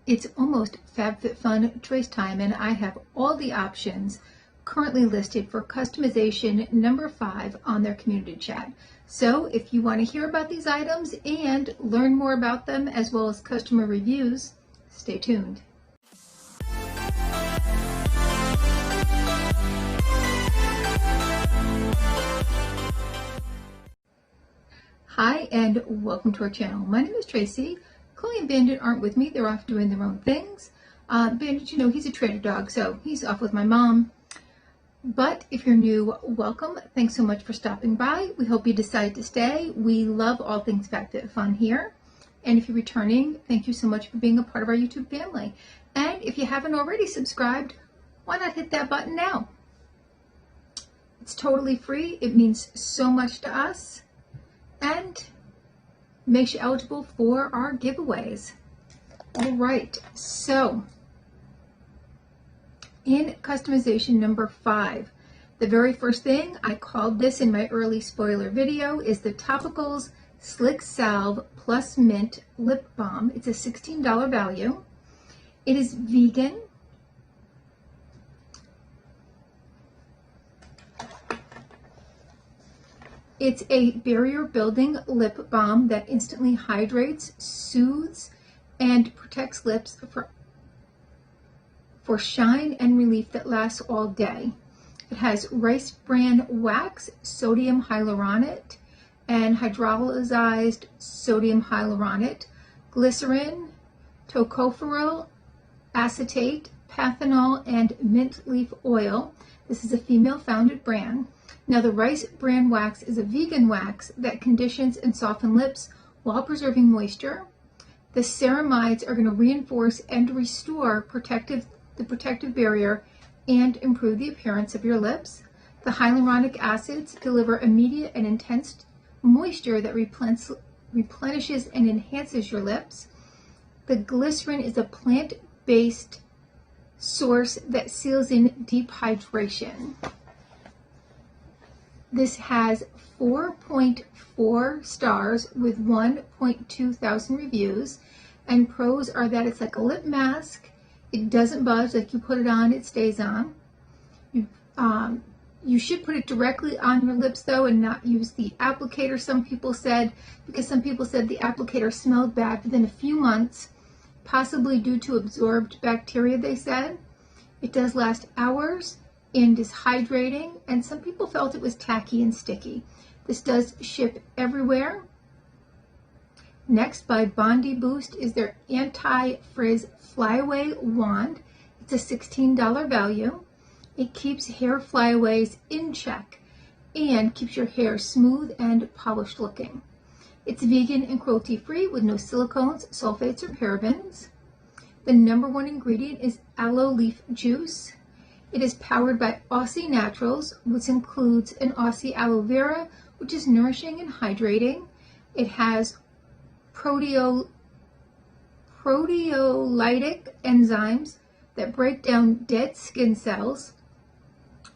It's almost Fabfitfun Choice time, and I have all the options currently listed for customization number 5 on their community chat. So if you want to hear about these items and learn more about them as well as customer reviews, stay tuned. Hi and welcome to our channel. My name is Tracey. Chloe and Bandit aren't with me. They're off doing their own things. Bandit, you know, he's a trader dog, so he's off with my mom. But if you're new, welcome. Thanks so much for stopping by. We hope you decide to stay. We love all things Fabfitfun here. And if you're returning, thank you so much for being a part of our YouTube family. And if you haven't already subscribed, why not hit that button now? It's totally free. It means so much to us and makes you eligible for our giveaways. All right, so in customization number 5, the very first thing, I called this in my early spoiler video, is the Topicals Slick Salve Plus Mint Lip Balm. It's a $16 value. It is vegan. It's a barrier building lip balm that instantly hydrates, soothes, and protects lips for shine and relief that lasts all day. It has rice bran wax, sodium hyaluronate, and hydrolyzed sodium hyaluronate, glycerin, tocopherol acetate, panthenol, and mint leaf oil. This is a female-founded brand. Now, the rice bran wax is a vegan wax that conditions and softens lips while preserving moisture. The ceramides are going to reinforce and restore the protective barrier and improve the appearance of your lips. The hyaluronic acids deliver immediate and intense moisture that replenishes and enhances your lips. The glycerin is a plant-based source that seals in deep hydration. This has 4.4 stars with 1.2 thousand reviews, and pros are that it's like a lip mask. It doesn't budge, like you put it on, it stays on. You should put it directly on your lips though and not use the applicator, some people said, because some people said the applicator smelled bad within a few months, possibly due to absorbed bacteria, they said. It does last hours and is hydrating, and some people felt it was tacky and sticky. This does ship everywhere. Next, by Bandit Boost, is their anti-frizz flyaway wand. It's a $16 value. It keeps hair flyaways in check and keeps your hair smooth and polished looking. It's vegan and cruelty-free with no silicones, sulfates, or parabens. The number 1 ingredient is aloe leaf juice. It is powered by Aussie Naturals, which includes an Aussie aloe vera, which is nourishing and hydrating. It has proteolytic enzymes that break down dead skin cells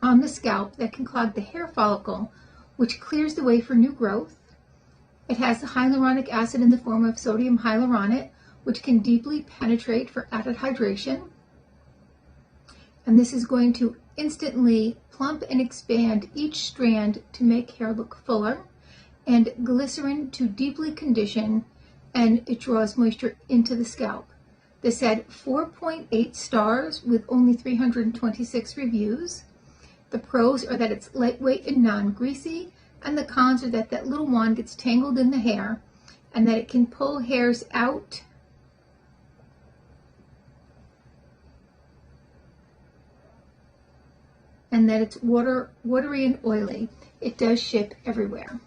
on the scalp that can clog the hair follicle, which clears the way for new growth. It has hyaluronic acid in the form of sodium hyaluronate, which can deeply penetrate for added hydration. And this is going to instantly plump and expand each strand to make hair look fuller, and glycerin to deeply condition, and it draws moisture into the scalp. This had 4.8 stars with only 326 reviews. The pros are that it's lightweight and non-greasy, and the cons are that that little wand gets tangled in the hair and that it can pull hairs out and that it's watery and oily. It does ship everywhere.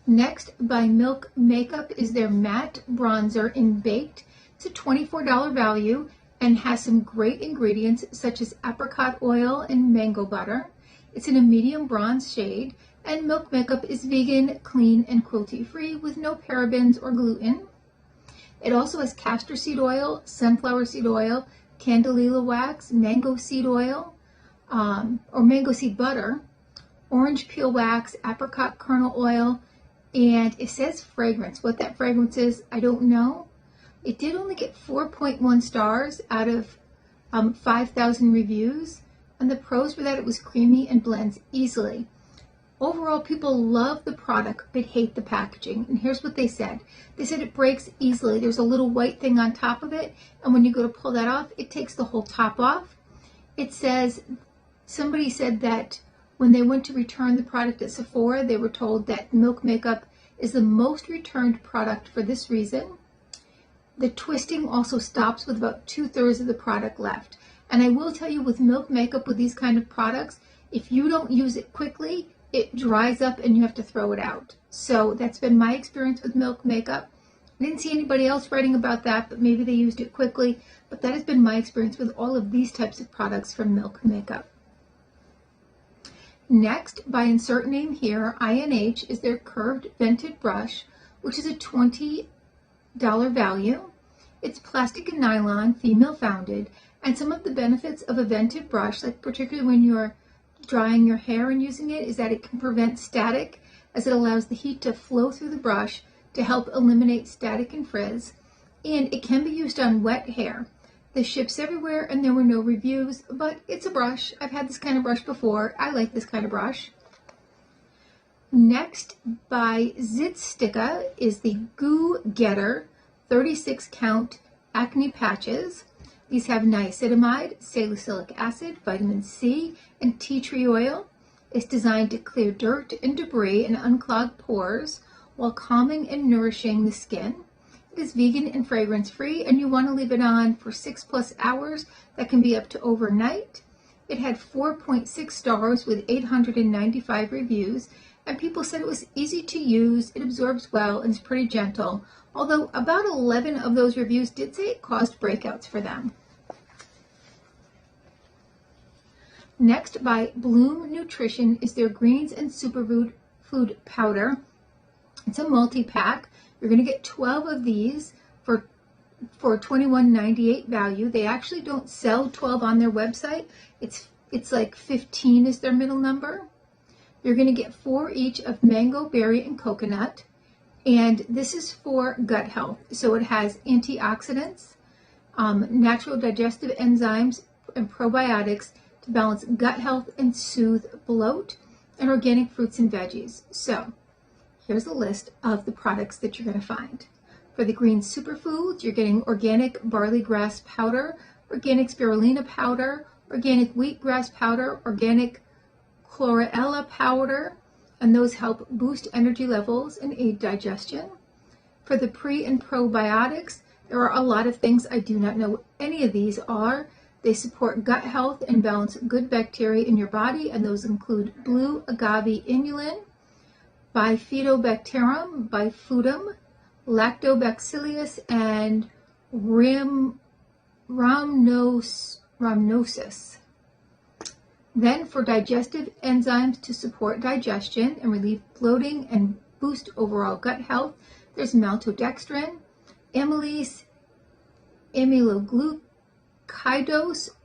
Next, by Milk Makeup, is their matte bronzer in Baked. It's a $24 value and has some great ingredients such as apricot oil and mango butter. It's in a medium bronze shade, and Milk Makeup is vegan, clean, and cruelty-free with no parabens or gluten. It also has castor seed oil, sunflower seed oil, candelilla wax, mango seed oil, or mango seed butter, orange peel wax, apricot kernel oil, and it says fragrance. What that fragrance is, I don't know. It did only get 4.1 stars out of 5,000 reviews, and the pros were that it was creamy and blends easily. Overall, people love the product but hate the packaging. And here's what they said. They said it breaks easily. There's a little white thing on top of it, and when you go to pull that off, it takes the whole top off. It says, somebody said that when they went to return the product at Sephora, they were told that Milk Makeup is the most returned product for this reason. The twisting also stops with about 2/3 of the product left. And I will tell you, with Milk Makeup, with these kind of products, if you don't use it quickly, it dries up and you have to throw it out. So that's been my experience with Milk Makeup. I didn't see anybody else writing about that, but maybe they used it quickly. But that has been my experience with all of these types of products from Milk Makeup. Next, by insert name here, INH is their curved vented brush, which is a $20 value. It's plastic and nylon, female founded, and some of the benefits of a vented brush, like particularly when you're drying your hair and using it, is that it can prevent static, as it allows the heat to flow through the brush to help eliminate static and frizz, and it can be used on wet hair. This ships everywhere, and there were no reviews, but it's a brush. I've had this kind of brush before. I like this kind of brush. Next, by Zitstica, is the Goo Getter 36 count acne patches. These have niacinamide, salicylic acid, vitamin C, and tea tree oil. It's designed to clear dirt and debris and unclog pores while calming and nourishing the skin. It is vegan and fragrance free, and you want to leave it on for 6+ hours. That can be up to overnight. It had 4.6 stars with 895 reviews, and people said it was easy to use, it absorbs well, and is pretty gentle. Although about 11 of those reviews did say it caused breakouts for them. Next, by Bloom Nutrition, is their greens and superfood powder. It's a multi-pack. You're going to get 12 of these for $21.98 value. They actually don't sell 12 on their website. It's like 15 is their middle number. You're going to get 4 each of mango, berry, and coconut. And this is for gut health. So it has antioxidants, natural digestive enzymes, and probiotics to balance gut health and soothe bloat, and organic fruits and veggies. So here's a list of the products that you're going to find. For the green superfoods, you're getting organic barley grass powder, organic spirulina powder, organic wheatgrass powder, organic chlorella powder, and those help boost energy levels and aid digestion. For the pre and probiotics, there are a lot of things. I do not know what any of these are. They support gut health and balance good bacteria in your body, and those include blue agave inulin, Bifidobacterium, Bifidum, Lactobacillus, and rhamnosus. Then for digestive enzymes to support digestion and relieve bloating and boost overall gut health, there's maltodextrin, amylase, amyloglucidose,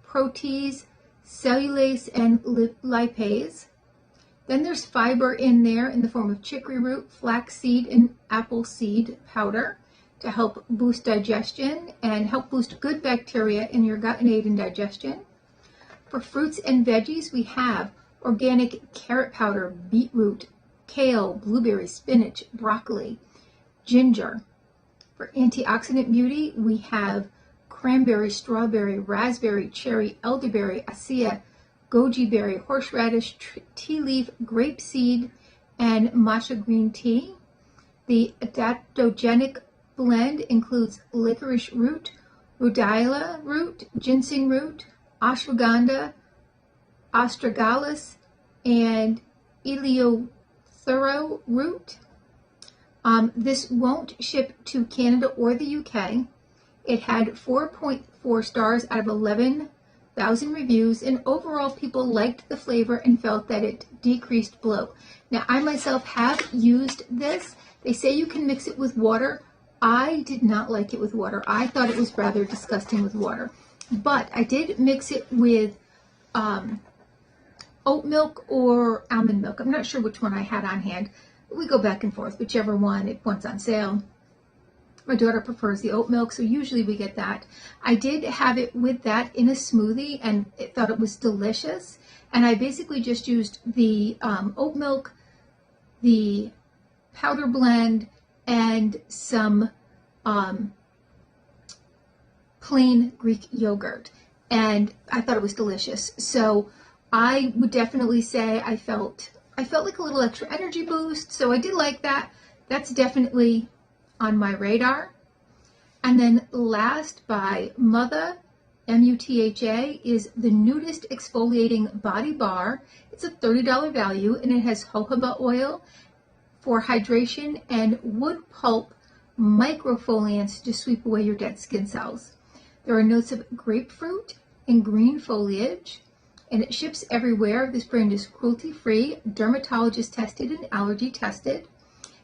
protease, cellulase, and lipase. Then there's fiber in there in the form of chicory root, flaxseed, and apple seed powder to help boost digestion and help boost good bacteria in your gut and aid in digestion. For fruits and veggies, we have organic carrot powder, beetroot, kale, blueberry, spinach, broccoli, ginger. For antioxidant beauty, we have cranberry, strawberry, raspberry, cherry, elderberry, acai, goji berry, horseradish, tea leaf, grape seed, and matcha green tea. The adaptogenic blend includes licorice root, rhodiola root, ginseng root, ashwagandha, astragalus, and eleuthero root. This won't ship to Canada or the UK. It had 4.4 stars out of 11,000 reviews, and overall people liked the flavor and felt that it decreased bloat. Now, I myself have used this. They say you can mix it with water. I did not like it with water. I thought it was rather disgusting with water. But I did mix it with oat milk or almond milk. I'm not sure which one I had on hand. We go back and forth, whichever one, if one's on sale. My daughter prefers the oat milk, so usually we get that. I did have it with that in a smoothie and thought it was delicious. And I basically just used the oat milk, the powder blend, and some plain Greek yogurt. And I thought it was delicious. So I would definitely say I felt like a little extra energy boost. So I did like that. That's definitely on my radar. And then last by Mutha, M-U-T-H-A, is the Nudist Exfoliating Body Bar. It's a $30 value, and it has jojoba oil for hydration and wood pulp microfoliants to sweep away your dead skin cells. There are notes of grapefruit and green foliage, and it ships everywhere. This brand is cruelty-free, dermatologist tested, and allergy tested.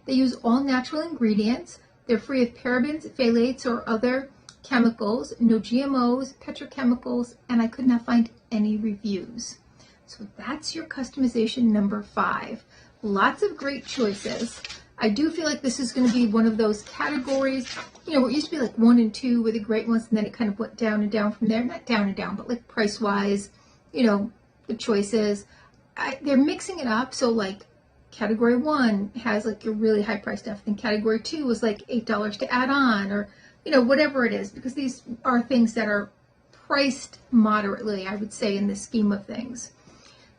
They use all natural ingredients. They're free of parabens, phthalates, or other chemicals, no GMOs, petrochemicals, and I could not find any reviews. So that's your customization number 5. Lots of great choices. I do feel like this is going to be one of those categories, you know, where it used to be like 1 and 2 were the great ones, and then it kind of went down and down from there. Not down and down, but like price-wise, you know, the choices. They're mixing it up, so like category 1 has like your really high price stuff, then category 2 was like $8 to add on, or, you know, whatever it is, because these are things that are priced moderately, I would say, in the scheme of things.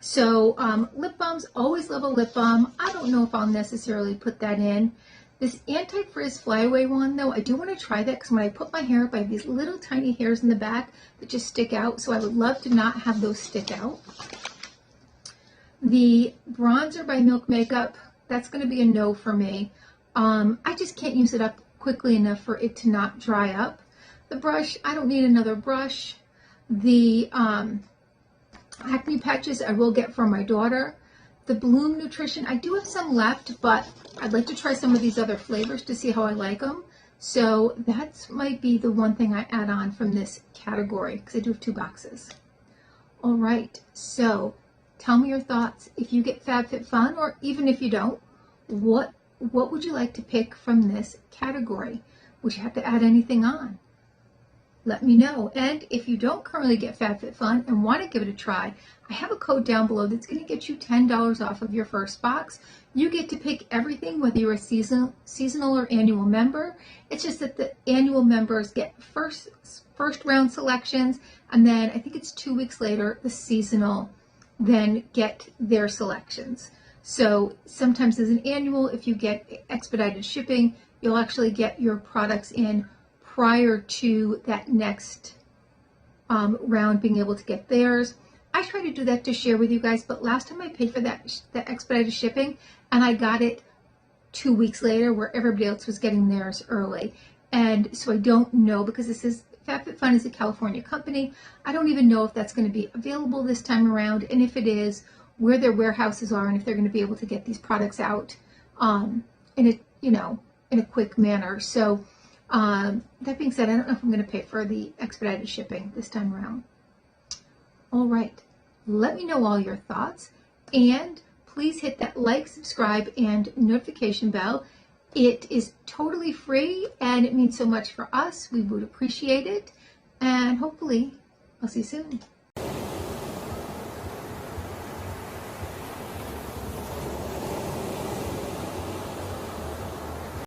So lip balms, always love a lip balm. I don't know if I'll necessarily put that in. This anti-frizz flyaway one, though, I do want to try that, because when I put my hair up, I have these little tiny hairs in the back that just stick out, so I would love to not have those stick out. The bronzer by Milk Makeup, that's going to be a no for me. I just can't use it up quickly enough for it to not dry up. The brush, I don't need another brush. The acne patches I will get from my daughter. The Bloom Nutrition, I do have some left, but I'd like to try some of these other flavors to see how I like them. So that might be the one thing I add on from this category, because I do have 2 boxes. All right, so tell me your thoughts. If you get FabFitFun, or even if you don't, what would you like to pick from this category? Would you have to add anything on? Let me know. And if you don't currently get FabFitFun and want to give it a try, I have a code down below that's going to get you $10 off of your first box. You get to pick everything, whether you're a seasonal or annual member. It's just that the annual members get first round selections, and then I think it's 2 weeks later, the seasonal then get their selections. So sometimes as an annual, if you get expedited shipping, you'll actually get your products in prior to that next round being able to get theirs. I try to do that to share with you guys, but last time I paid for that expedited shipping, and I got it 2 weeks later where everybody else was getting theirs early. And so I don't know, because this is FabFitFun is a California company. I don't even know if that's going to be available this time around, and if it is, where their warehouses are, and if they're going to be able to get these products out in a quick manner. So that being said, I don't know if I'm going to pay for the expedited shipping this time around. All right, let me know all your thoughts, and please hit that like, subscribe, and notification bell. It is totally free, and it means so much for us. We would appreciate it, and hopefully I'll see you soon.